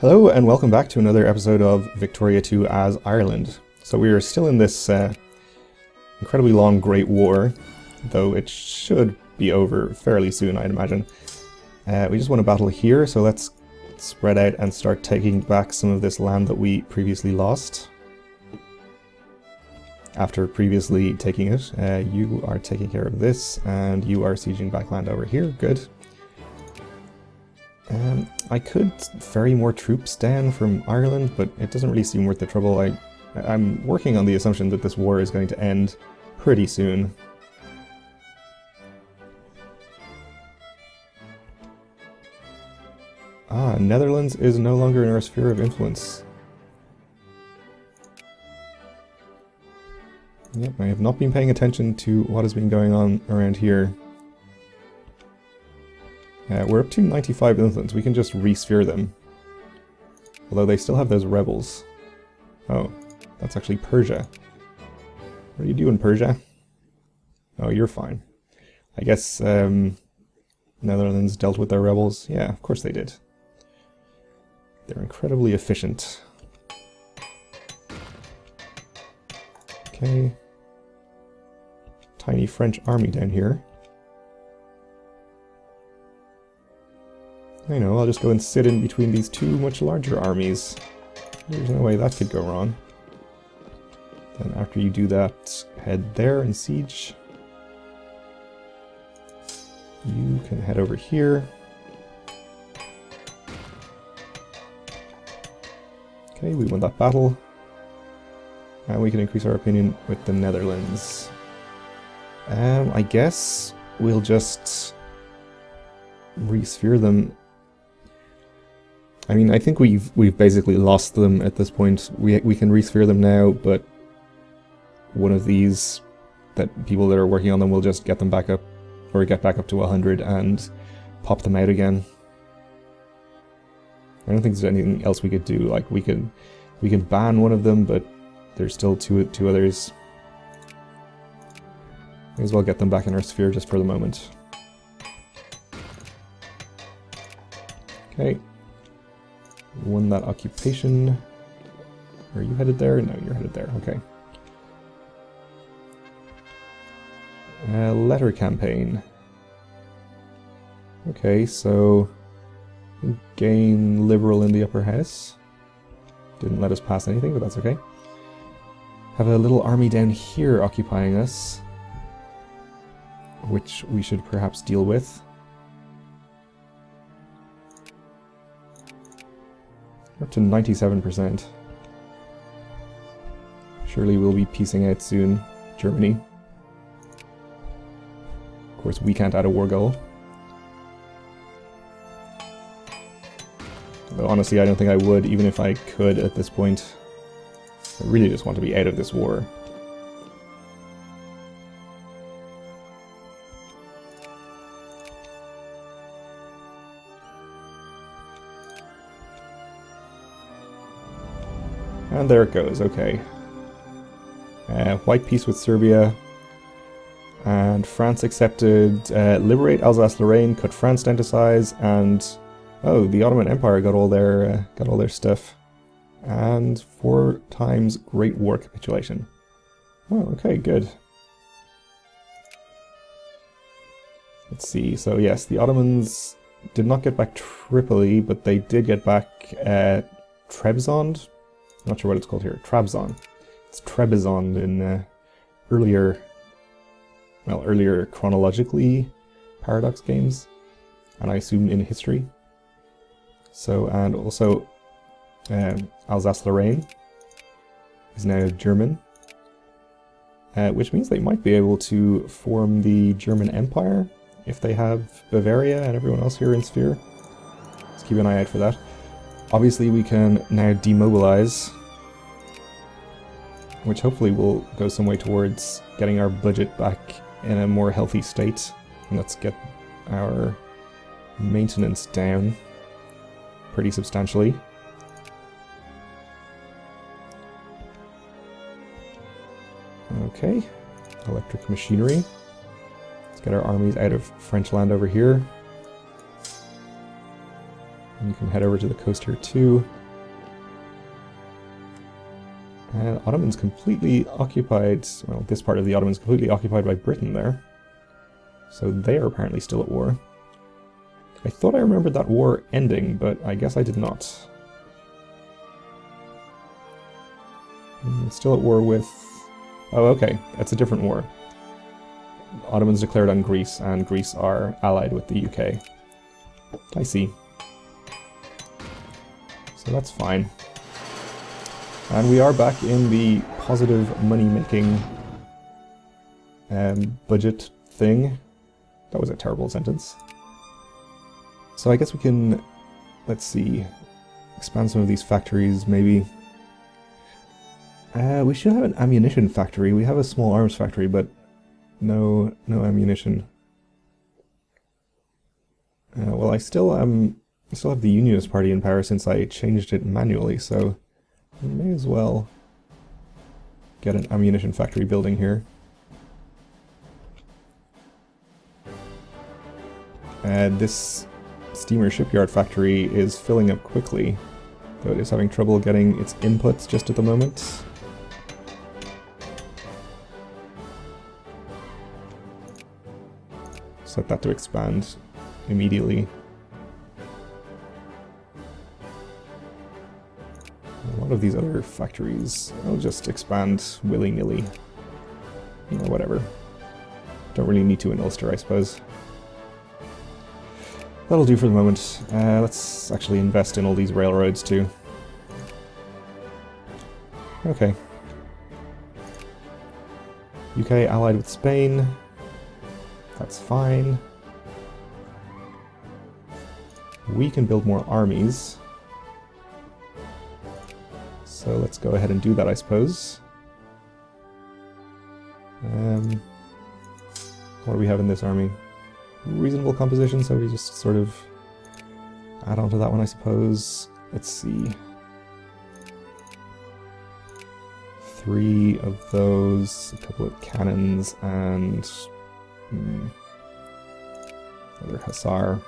Hello and welcome back to another episode of Victoria 2 as Ireland. So we are still in this incredibly long Great War, though it should be over fairly soon, I'd imagine. We just won a battle here, so let's spread out and start taking back some of this land that we previously lost. After previously taking it, you are taking care of this, and you are sieging back land over here. Good. I could ferry more troops down from Ireland, but it doesn't really seem worth the trouble. I'm working on the assumption that this war is going to end pretty soon. Ah, Netherlands is no longer in our sphere of influence. Yep, I have not been paying attention to what has been going on around here. We're up to 95 influence. We can just re-sphere them. Although they still have those rebels. Oh, that's actually Persia. What are you doing, Persia? Oh, you're fine. I guess Netherlands dealt with their rebels. Yeah, of course they did. They're incredibly efficient. Okay. Tiny French army down here. I know, I'll just go and sit in between these two much larger armies. There's no way that could go wrong. Then after you do that, head there and siege. You can head over here. Okay, we won that battle. And we can increase our opinion with the Netherlands. I guess we'll just re-sphere them. I mean, I think we've basically lost them at this point. We can re-sphere them now, but one of these people that are working on them will just get them back up, or get back up to 100 and pop them out again. I don't think there's anything else we could do. Like we can ban one of them, but there's still two others. May as well get them back in our sphere just for the moment. Okay. Won that occupation. Are you headed there? No, you're headed there. Okay. Letter campaign. Okay, so gain liberal in the upper house. Didn't let us pass anything, but that's okay. Have a little army down here occupying us, which we should perhaps deal with. We're up to 97%. Surely we'll be piecing out soon. Germany. Of course, we can't add a war goal. Though honestly, I don't think I would, even if I could at this point. I really just want to be out of this war. And there it goes, okay. White peace with Serbia. And France accepted liberate Alsace-Lorraine, cut France down to size, and oh, the Ottoman Empire got all their stuff. And 4 times Great War capitulation. Oh, okay, good. Let's see, so yes, the Ottomans did not get back Tripoli, but they did get back Trebizond. Not sure what it's called here. Trabzon. It's Trebizond in earlier chronologically Paradox games, and I assume in history. So, and also Alsace-Lorraine is now German, which means they might be able to form the German Empire if they have Bavaria and everyone else here in Sphere. Let's keep an eye out for that. Obviously we can now demobilize, which hopefully will go some way towards getting our budget back in a more healthy state. And let's get our maintenance down pretty substantially. Okay, electric machinery. Let's get our armies out of French land over here. And you can head over to the coast here too. And Ottoman's completely occupied, well, this part of the Ottomans completely occupied by Britain there. So they are apparently still at war. I thought I remembered that war ending, but I guess I did not. Still at war with... Oh, okay, that's a different war. Ottomans declared on Greece, and Greece are allied with the UK. I see. So that's fine. And we are back in the positive money-making budget thing. That was a terrible sentence. So I guess we can, let's see, expand some of these factories, maybe. We should have an ammunition factory. We have a small arms factory, but no ammunition. Well, I still have the Unionist Party in power since I changed it manually, so I may as well get an ammunition factory building here. This steamer shipyard factory is filling up quickly, though it is having trouble getting its inputs just at the moment. Set that to expand immediately. A lot of these other factories, I'll just expand willy-nilly. You know, whatever. Don't really need to in Ulster, I suppose. That'll do for the moment. Let's actually invest in all these railroads too. Okay. UK allied with Spain. That's fine. We can build more armies. So let's go ahead and do that, I suppose. What do we have in this army? Reasonable composition, so we just sort of add on to that one, I suppose. Let's see. 3 of those, a couple of cannons, and another hussar.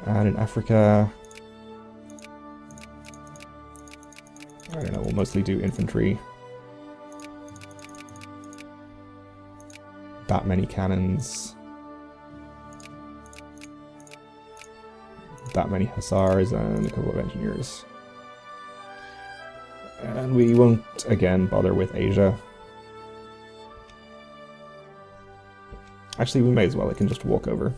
And in Africa, I don't know, we'll mostly do infantry. That many cannons. That many hussars and a couple of engineers. And we won't, again, bother with Asia. Actually, we may as well, I can just walk over.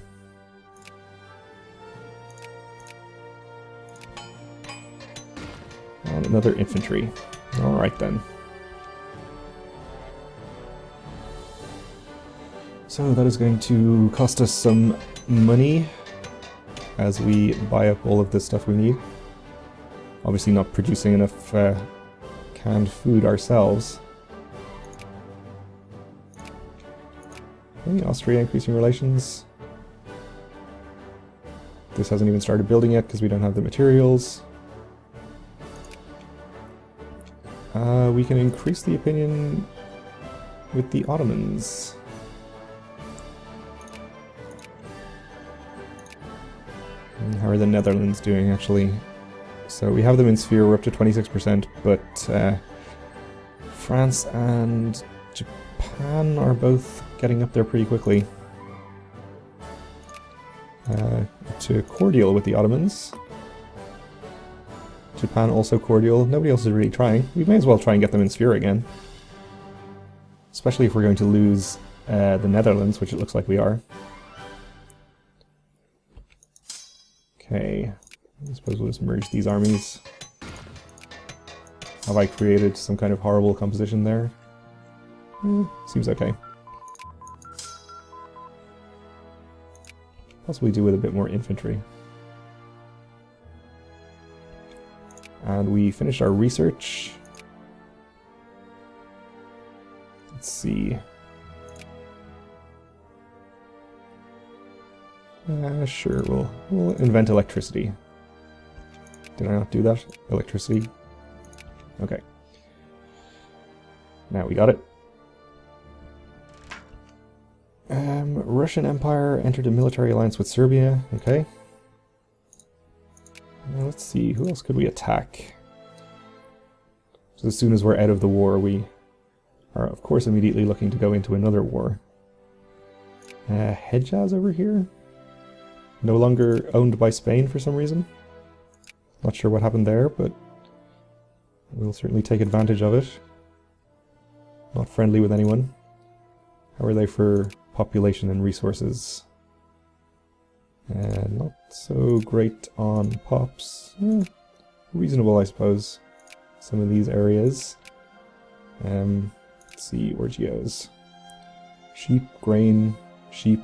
And another infantry. Alright then. So that is going to cost us some money as we buy up all of the stuff we need. Obviously not producing enough canned food ourselves. Okay, Austria increasing relations. This hasn't even started building yet because we don't have the materials. We can increase the opinion with the Ottomans. How are the Netherlands doing, actually? So we have them in sphere, we're up to 26%, but France and Japan are both getting up there pretty quickly. To cordial with the Ottomans. Japan also cordial. Nobody else is really trying. We may as well try and get them in sphere again. Especially if we're going to lose the Netherlands, which it looks like we are. Okay, I suppose we'll just merge these armies. Have I created some kind of horrible composition there? Seems okay. Possibly do with a bit more infantry. And we finished our research. Let's see. Sure, we'll invent electricity. Did I not do that? Electricity? Okay. Now we got it. Russian Empire entered a military alliance with Serbia. Okay. Let's see, who else could we attack? So as soon as we're out of the war, we are of course immediately looking to go into another war. Hejaz over here? No longer owned by Spain for some reason. Not sure what happened there, but we'll certainly take advantage of it. Not friendly with anyone. How are they for population and resources? Not so great on pops. Reasonable, I suppose. Some of these areas. Let's see, Orgios. Sheep, grain, sheep.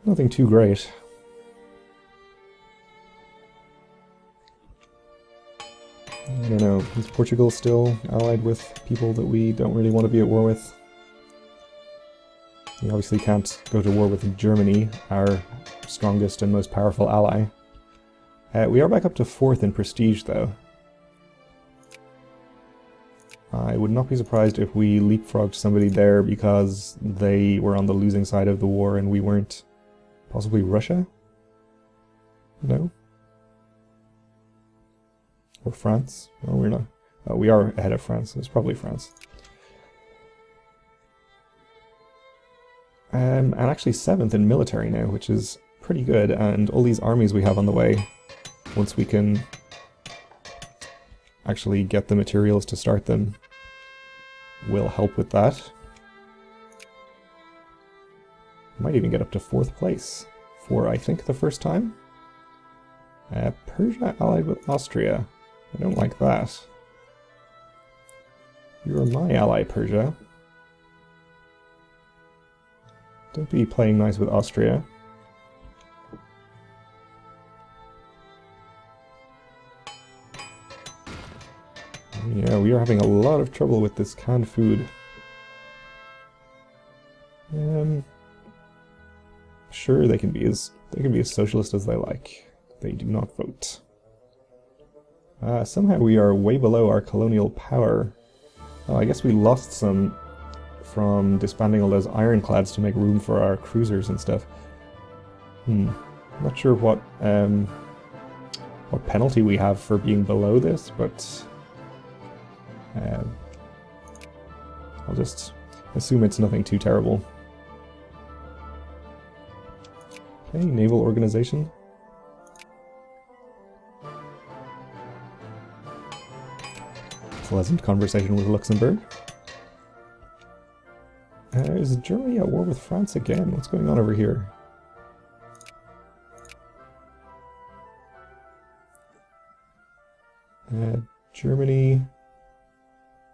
Nothing too great. I don't know, is Portugal still allied with people that we don't really want to be at war with? We obviously can't go to war with Germany, our strongest and most powerful ally. We are back up to 4th in prestige, though. I would not be surprised if we leapfrogged somebody there because they were on the losing side of the war and we weren't. Possibly Russia? No? Or France? No, we're not. We are ahead of France, so it's probably France. And actually 7th in military now, which is pretty good, and all these armies we have on the way, once we can actually get the materials to start them, will help with that. Might even get up to 4th place for, I think, the first time. Persia allied with Austria. I don't like that. You're my ally, Persia. Don't be playing nice with Austria. Yeah, we are having a lot of trouble with this canned food. Sure, they can be as socialist as they like. They do not vote. Somehow we are way below our colonial power. Oh, I guess we lost some from disbanding all those ironclads to make room for our cruisers and stuff. Not sure what penalty we have for being below this, but I'll just assume it's nothing too terrible. Okay, naval organization. Pleasant conversation with Luxembourg. Is Germany at war with France again? What's going on over here? Germany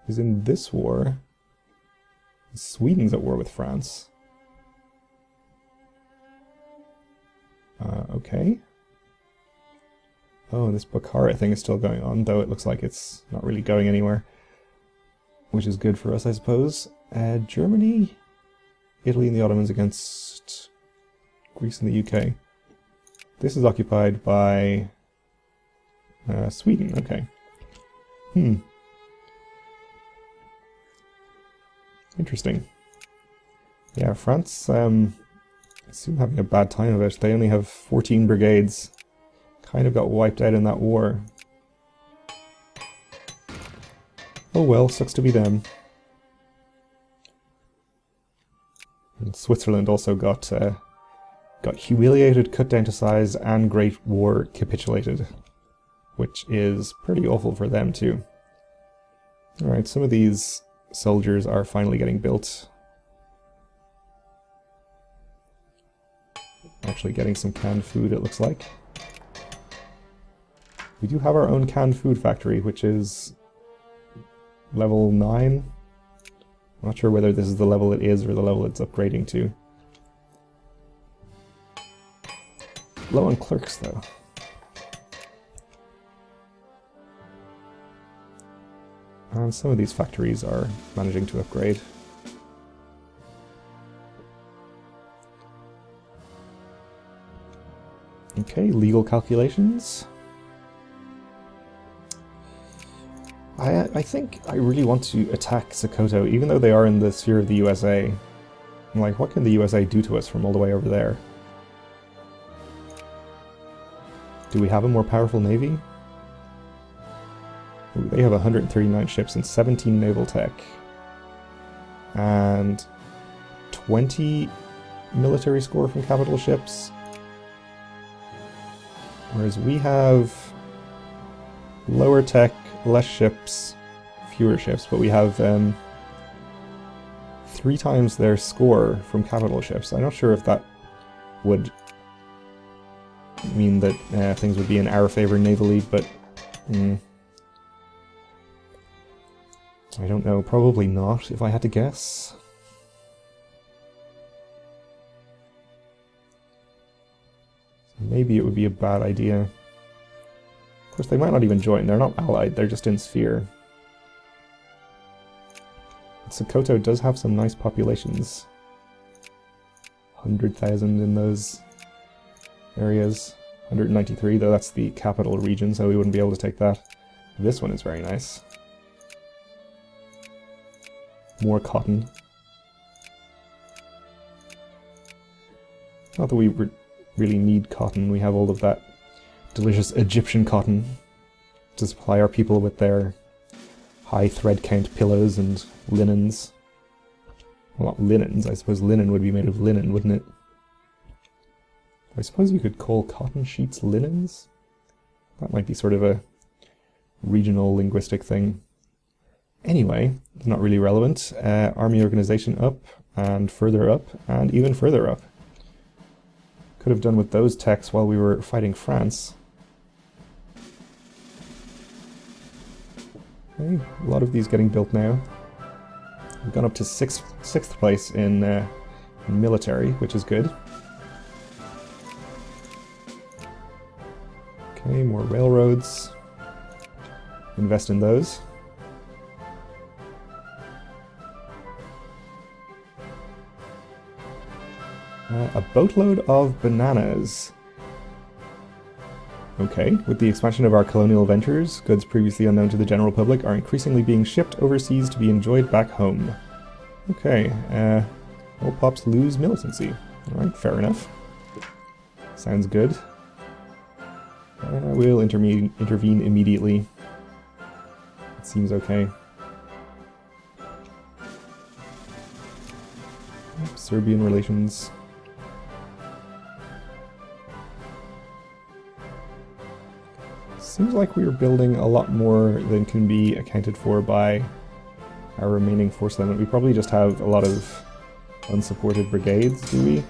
is in this war. Sweden's at war with France. Okay. Oh, this Bukhara thing is still going on, though it looks like it's not really going anywhere. Which is good for us, I suppose. Germany, Italy and the Ottomans against Greece and the UK. This is occupied by Sweden, okay. Interesting. Yeah, France seem having a bad time of it. They only have 14 brigades. Kind of got wiped out in that war. Oh well, sucks to be them. And Switzerland also got humiliated, cut down to size, and Great War capitulated, which is pretty awful for them too. Alright, some of these soldiers are finally getting built. Actually getting some canned food, it looks like. We do have our own canned food factory, which is level 9. I'm not sure whether this is the level it is or the level it's upgrading to. Low on clerks, though. And some of these factories are managing to upgrade. Okay, legal calculations. I think I really want to attack Sokoto, even though they are in the sphere of the USA. Like, what can the USA do to us from all the way over there? Do we have a more powerful navy? Ooh, they have 139 ships and 17 naval tech. And 20 military score from capital ships. Whereas we have lower tech, less ships, fewer ships, but we have 3 times their score from capital ships. I'm not sure if that would mean that things would be in our favor navally, but I don't know. Probably not, if I had to guess. Maybe it would be a bad idea. Of course, they might not even join. They're not allied. They're just in sphere. Sokoto does have some nice populations. 100,000 in those areas. 193, though that's the capital region, so we wouldn't be able to take that. This one is very nice. More cotton. Not that we really need cotton. We have all of that delicious Egyptian cotton to supply our people with their high thread count pillows and linens. Well, not linens. I suppose linen would be made of linen, wouldn't it? I suppose you could call cotton sheets linens? That might be sort of a regional linguistic thing. Anyway, it's not really relevant. Army organization up, and even further up. Could have done with those techs while we were fighting France. Okay, a lot of these getting built now. We've gone up to sixth place in military, which is good. Okay, more railroads. Invest in those. A boatload of bananas. Okay, with the expansion of our colonial ventures, goods previously unknown to the general public are increasingly being shipped overseas to be enjoyed back home. Okay, all pops lose militancy. Alright, fair enough. Sounds good. We'll intervene immediately. It seems okay. Serbian relations. Seems like we're building a lot more than can be accounted for by our remaining force limit. We probably just have a lot of unsupported brigades, do we?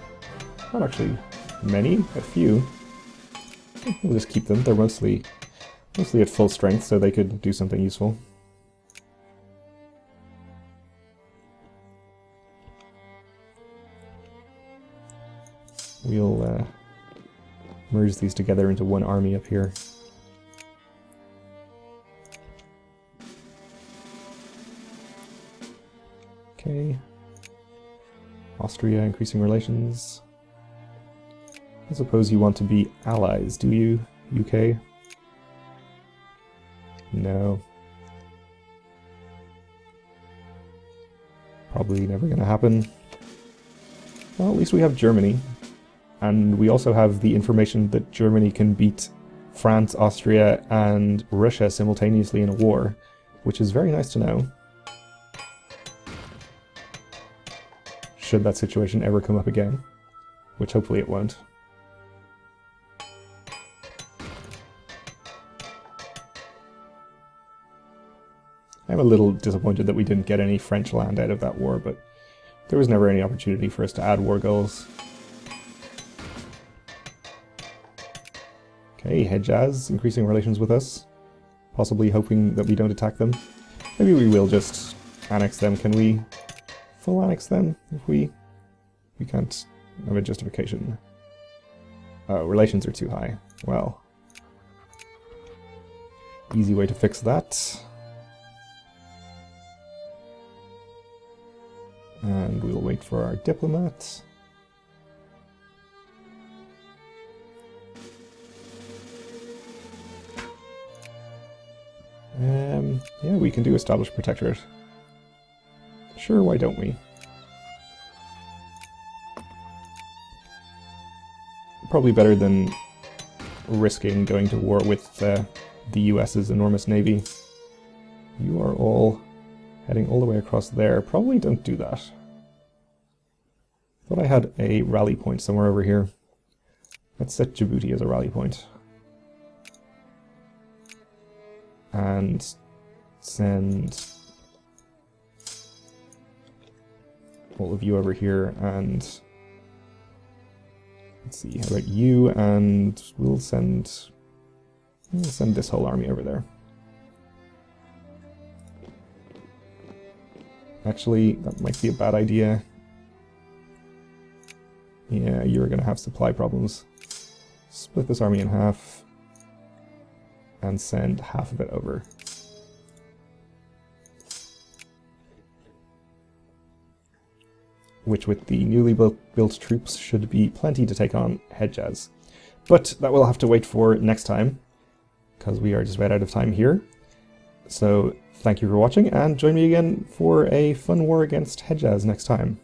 Not actually many, a few. We'll just keep them. They're mostly at full strength, so they could do something useful. We'll merge these together into one army up here. Okay. Austria, increasing relations. I suppose you want to be allies, do you, UK? No. Probably never gonna happen. Well, at least we have Germany. And we also have the information that Germany can beat France, Austria, and Russia simultaneously in a war, which is very nice to know. Should that situation ever come up again, which hopefully it won't. I'm a little disappointed that we didn't get any French land out of that war, but there was never any opportunity for us to add war goals. Okay, Hejaz, increasing relations with us, possibly hoping that we don't attack them. Maybe we will just annex them. Can we full annex them if we can't have a justification? Oh, relations are too high. Well, easy way to fix that. And we'll wait for our diplomat. Yeah, we can do establish protectorate. Sure, why don't we? probably better than risking going to war with the US's enormous navy. You are all heading all the way across there. Probably don't do that. Thought I had a rally point somewhere over here. Let's set Djibouti as a rally point. And send all of you over here, and let's see, how about you, and we'll send this whole army over there. Actually, that might be a bad idea. Yeah, you're going to have supply problems. Split this army in half and send half of it over. Which with the newly built troops should be plenty to take on Hejaz. But that will have to wait for next time, because we are just about out of time here. So thank you for watching, and join me again for a fun war against Hejaz next time.